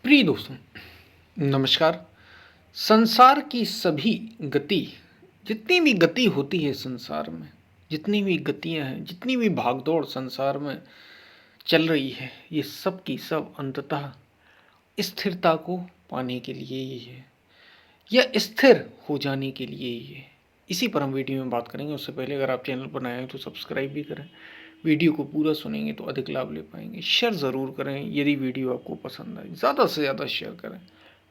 प्रिय दोस्तों, नमस्कार। संसार की सभी गति, जितनी भी गति होती है संसार में, जितनी भी गतियां हैं, जितनी भी भागदौड़ संसार में चल रही है, ये सब की सब अंततः स्थिरता को पाने के लिए ही है या स्थिर हो जाने के लिए ही है। इसी पर हम वीडियो में बात करेंगे। उससे पहले अगर आप चैनल पर नए हैं तो सब्सक्राइब भी करें। वीडियो को पूरा सुनेंगे तो अधिक लाभ ले पाएंगे। शेयर ज़रूर करें यदि वीडियो आपको पसंद आए, ज़्यादा से ज़्यादा शेयर करें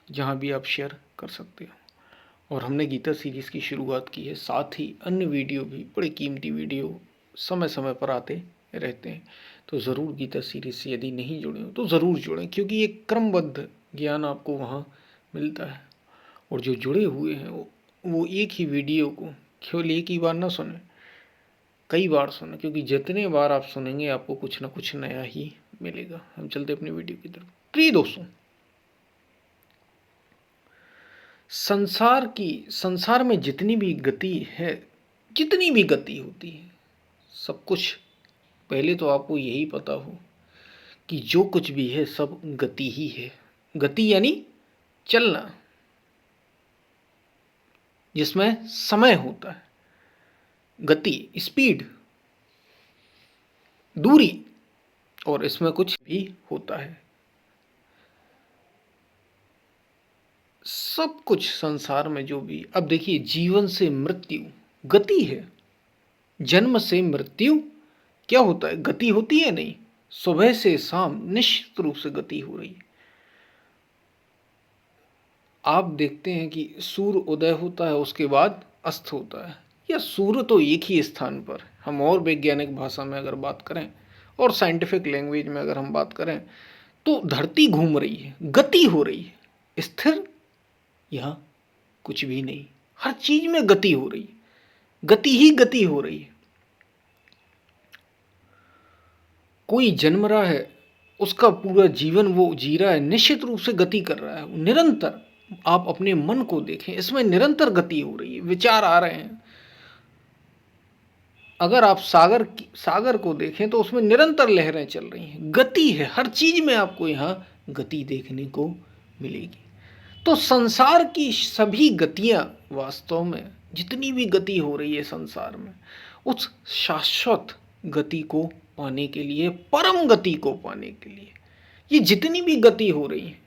जहाँ भी आप शेयर कर सकते हो। और हमने गीता सीरीज़ की शुरुआत की है, साथ ही अन्य वीडियो भी, बड़े कीमती वीडियो समय समय पर आते रहते हैं। तो ज़रूर गीता सीरीज़ से यदि नहीं जुड़े हो तो ज़रूर जुड़ें, क्योंकि एक क्रमबद्ध ज्ञान आपको वहाँ मिलता है। और जो जुड़े हुए हैं वो एक ही वीडियो को केवल एक ही बार ना सुने, कई बार सुने, क्योंकि जितने बार आप सुनेंगे आपको कुछ ना कुछ नया ही मिलेगा। हम चलते अपने वीडियो की तरफ। प्रिय दोस्तों, संसार में जितनी भी गति है, जितनी भी गति होती है, सब कुछ, पहले तो आपको यही पता हो कि जो कुछ भी है सब गति ही है। गति यानी चलना, जिसमें समय होता है। गति, स्पीड, दूरी, और इसमें कुछ भी होता है। सब कुछ संसार में जो भी, अब देखिए, जीवन से मृत्यु गति है। जन्म से मृत्यु क्या होता है? गति होती है नहीं। सुबह से शाम निश्चित रूप से गति हो रही है। आप देखते हैं कि सूर्य उदय होता है, उसके बाद अस्त होता है, या सूर्य तो एक ही स्थान पर। हम और वैज्ञानिक भाषा में अगर बात करें और साइंटिफिक लैंग्वेज में अगर हम बात करें तो धरती घूम रही है, गति हो रही है। स्थिर यहाँ कुछ भी नहीं, हर चीज में गति हो रही है, गति ही गति हो रही है। कोई जन्म रहा है, उसका पूरा जीवन वो जी रहा है, निश्चित रूप से गति कर रहा है निरंतर। आप अपने मन को देखें, इसमें निरंतर गति हो रही है, विचार आ रहे हैं। अगर आप सागर को देखें तो उसमें निरंतर लहरें चल रही हैं, गति है। हर चीज में आपको यहाँ गति देखने को मिलेगी। तो संसार की सभी गतियां, वास्तव में जितनी भी गति हो रही है संसार में, उस शाश्वत गति को पाने के लिए, परम गति को पाने के लिए, ये जितनी भी गति हो रही है,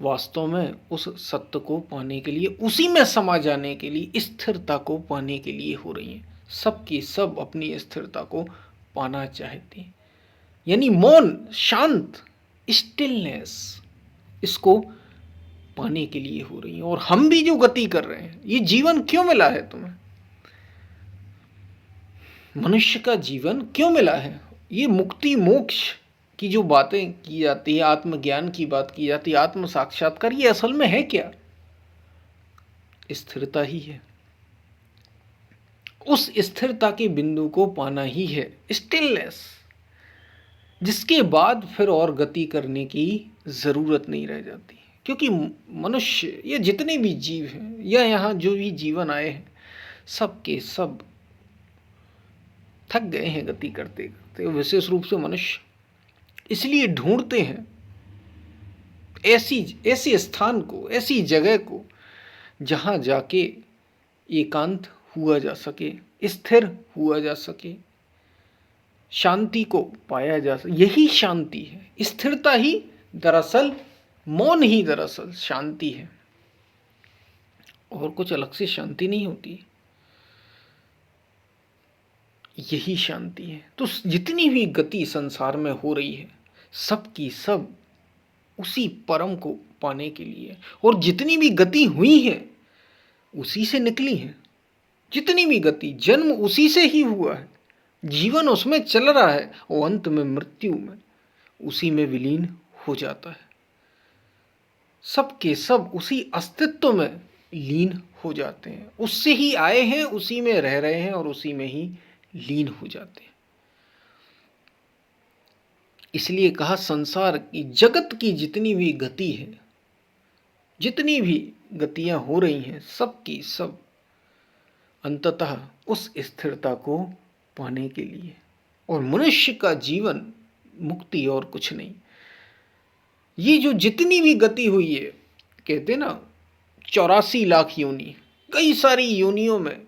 वास्तव में उस सत्य को पाने के लिए, उसी में समा जाने के लिए, स्थिरता को पाने के लिए हो रही है। सब की सब अपनी स्थिरता को पाना चाहती हैं, यानी मौन, शांत, स्टिलनेस, इसको पाने के लिए हो रही है। और हम भी जो गति कर रहे हैं, ये जीवन क्यों मिला है तुम्हें? मनुष्य का जीवन क्यों मिला है? ये मुक्ति मोक्ष की जो बातें की जाती है, आत्मज्ञान की बात की जाती है, आत्म साक्षात्कार, ये असल में है क्या? स्थिरता ही है। उस स्थिरता के बिंदु को पाना ही है, स्टिलनेस, जिसके बाद फिर और गति करने की जरूरत नहीं रह जाती। क्योंकि मनुष्य, ये जितने भी जीव हैं या यहाँ जो भी जीवन आए हैं, सब के सब थक गए हैं गति करते करते। विशेष रूप से मनुष्य इसलिए ढूंढते हैं ऐसी स्थान को, ऐसी जगह को जहाँ जाके एकांत हुआ जा सके, स्थिर हुआ जा सके, शांति को पाया जा सके। यही शांति है। स्थिरता ही दरअसल, मौन ही दरअसल शांति है, और कुछ अलग से शांति नहीं होती, यही शांति है। तो जितनी भी गति संसार में हो रही है, सब की सब उसी परम को पाने के लिए। और जितनी भी गति हुई है उसी से निकली है। जितनी भी गति, जन्म उसी से ही हुआ है, जीवन उसमें चल रहा है, और अंत में मृत्यु में उसी में विलीन हो जाता है। सब के सब उसी अस्तित्व में लीन हो जाते हैं। उससे ही आए हैं, उसी में रह रहे हैं, और उसी में ही लीन हो जाते हैं। इसलिए कहा, संसार की, जगत की जितनी भी गति है, जितनी भी गतियां हो रही हैं, सब की सब अंततः उस स्थिरता को पाने के लिए। और मनुष्य का जीवन मुक्ति और कुछ नहीं। ये जो जितनी भी गति हुई है, कहते ना 84 लाख योनि, कई सारी योनियों में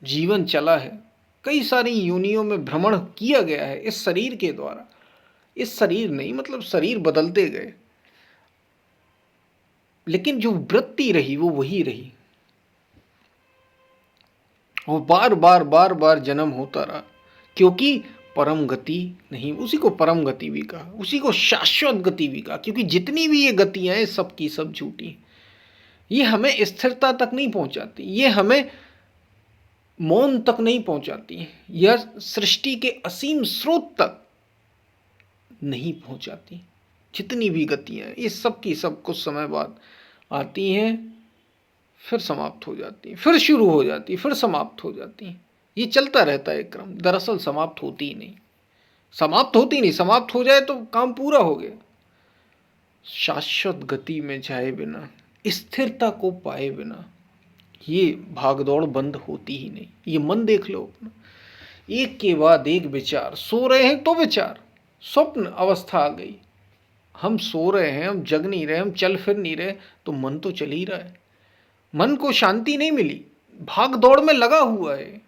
जीवन चला है, कई सारी योनियों में भ्रमण किया गया है इस शरीर के द्वारा। इस शरीर नहीं, मतलब शरीर बदलते गए, लेकिन जो वृत्ति रही वो वही रही, और बार बार बार बार जन्म होता रहा, क्योंकि परम गति नहीं, उसी को परम गति भी कहा, उसी को शाश्वत गति भी कहा, क्योंकि जितनी भी ये गतियां हैं सब की सब झूठी, ये हमें स्थिरता तक नहीं पहुंचाती, ये हमें मौन तक नहीं पहुंचाती, यह सृष्टि के असीम स्रोत तक नहीं पहुंचाती। जितनी भी गतियां ये सब की सब कुछ समय बाद आती हैं, फिर समाप्त हो जाती हैं, फिर शुरू हो जाती, फिर समाप्त हो जाती हैं। ये चलता रहता है क्रम, दरअसल समाप्त होती ही नहीं, समाप्त होती नहीं, समाप्त हो जाए तो काम पूरा हो गया। शाश्वत गति में जाए बिना, स्थिरता को पाए बिना ये भागदौड़ बंद होती ही नहीं। ये मन देख लो अपना, एक के बाद एक विचार, सो रहे हैं तो विचार, स्वप्न अवस्था आ गई, हम सो रहे हैं, हम जग नहीं रहे, हम चल फिर नहीं रहे, तो मन तो चल ही रहा है, मन को शांति नहीं मिली, भाग दौड़ में लगा हुआ है।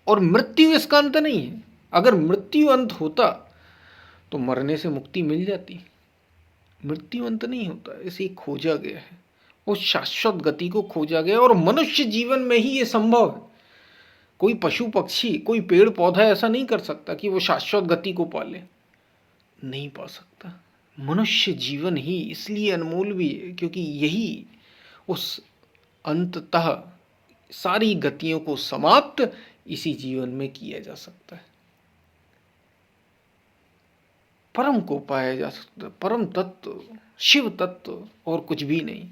और मृत्यु इसका अंत नहीं है, अगर मृत्यु अंत होता तो मरने से मुक्ति मिल जाती, मृत्यु अंत नहीं होता, इसे खोजा गया है, उस शाश्वत गति को खोजा गया, और मनुष्य जीवन में ही ये संभव है। कोई पशु पक्षी, कोई पेड़ पौधा ऐसा नहीं कर सकता कि वो शाश्वत गति को पाले, नहीं पा सकता। मनुष्य जीवन ही इसलिए अनमोल भी है, क्योंकि यही उस अंततः सारी गतियों को समाप्त इसी जीवन में किया जा सकता है। परम को पाया जा सकता है, परम तत्व, शिव तत्व, और कुछ भी नहीं,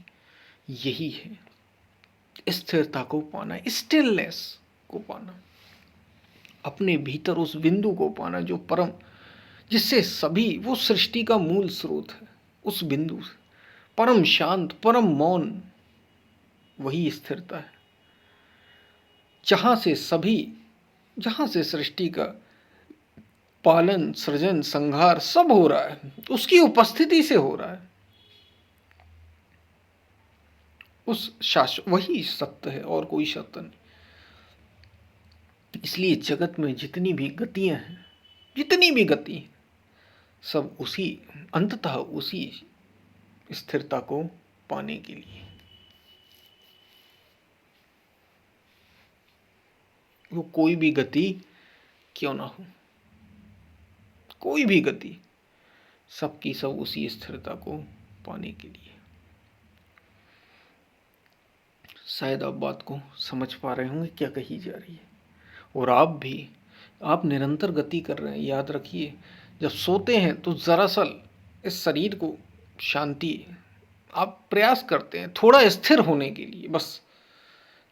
यही है स्थिरता को पाना, स्टिलनेस को पाना, अपने भीतर उस बिंदु को पाना जो परम, जिससे सभी, वो सृष्टि का मूल स्रोत है, उस बिंदु से परम शांत, परम मौन, वही स्थिरता है, जहां से सभी, जहां से सृष्टि का पालन, सृजन, संहार सब हो रहा है, उसकी उपस्थिति से हो रहा है। उस शाश्वत, वही सत्य है और कोई सत्य नहीं। इसलिए जगत में जितनी भी गतियां हैं, जितनी भी गति, सब उसी, अंततः उसी स्थिरता को पाने के लिए। वो कोई भी गति क्यों ना हो, कोई भी गति, सबकी सब उसी स्थिरता को पाने के लिए। शायद आप बात को समझ पा रहे होंगे क्या कही जा रही है। और आप भी, आप निरंतर गति कर रहे हैं। याद रखिए, जब सोते हैं तो दरअसल इस शरीर को शांति, आप प्रयास करते हैं थोड़ा स्थिर होने के लिए बस।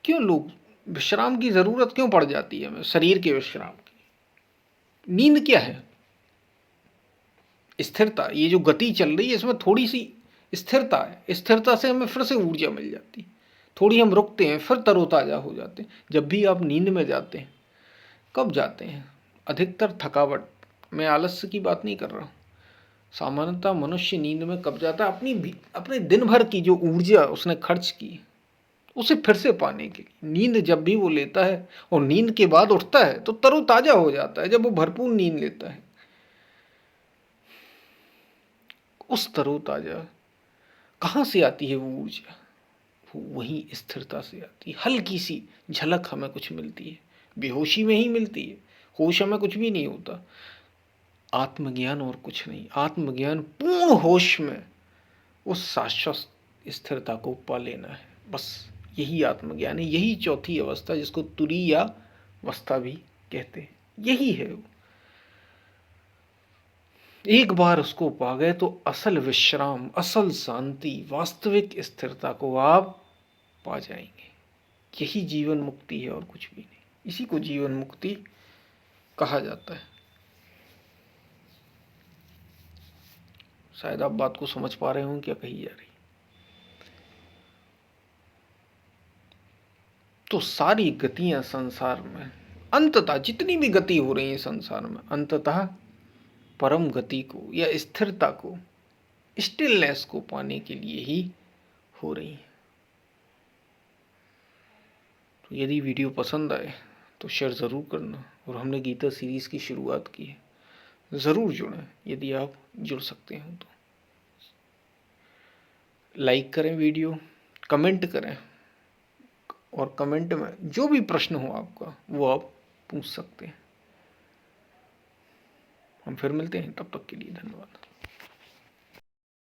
क्यों लोग, विश्राम की ज़रूरत क्यों पड़ जाती है हमें, शरीर के विश्राम की? नींद क्या है? स्थिरता। ये जो गति चल रही है इसमें थोड़ी सी स्थिरता है, स्थिरता से हमें फिर से ऊर्जा मिल जाती, थोड़ी हम रुकते हैं, फिर तरोताज़ा हो जाते हैं। जब भी आप नींद में जाते हैं, कब जाते हैं? अधिकतर थकावट, मैं आलस्य की बात नहीं कर रहा हूँ, सामान्यतः मनुष्य नींद में कब जाता है? अपने दिन भर की जो ऊर्जा उसने खर्च की, उसे फिर से पाने के लिए नींद जब भी वो लेता है, और नींद के बाद उठता है तो तरोताज़ा हो जाता है। जब वो भरपूर नींद लेता है, उस तरोताज़ा कहाँ से आती है वो ऊर्जा? वही स्थिरता से आती है। हल्की सी झलक हमें कुछ मिलती है, बेहोशी में ही मिलती है, होश हमें कुछ भी नहीं होता। आत्मज्ञान और कुछ नहीं, आत्मज्ञान पूर्ण होश में उस शाश्वत स्थिरता को पा लेना है, बस यही आत्मज्ञान है। यही चौथी अवस्था, जिसको तुरीय अवस्था भी कहते हैं, यही है वो। एक बार उसको पा गए तो असल विश्राम, असल शांति, वास्तविक स्थिरता को आप पा जाएंगे। यही जीवन मुक्ति है और कुछ भी नहीं। इसी को जीवन मुक्ति कहा जाता है। शायद आप बात को समझ पा रहे हो क्या कही जा रही। तो सारी गतियां संसार में, अंततः जितनी भी गति हो रही है संसार में, अंततः परम गति को या स्थिरता को, स्टिलनेस को पाने के लिए ही हो रही हैं। तो यदि वीडियो पसंद आए तो शेयर ज़रूर करना, और हमने गीता सीरीज़ की शुरुआत की है, ज़रूर जुड़ें यदि आप जुड़ सकते हैं तो। लाइक करें वीडियो, कमेंट करें, और कमेंट में जो भी प्रश्न हो आपका वो आप पूछ सकते हैं। हम फिर मिलते हैं, तब तक के लिए धन्यवाद।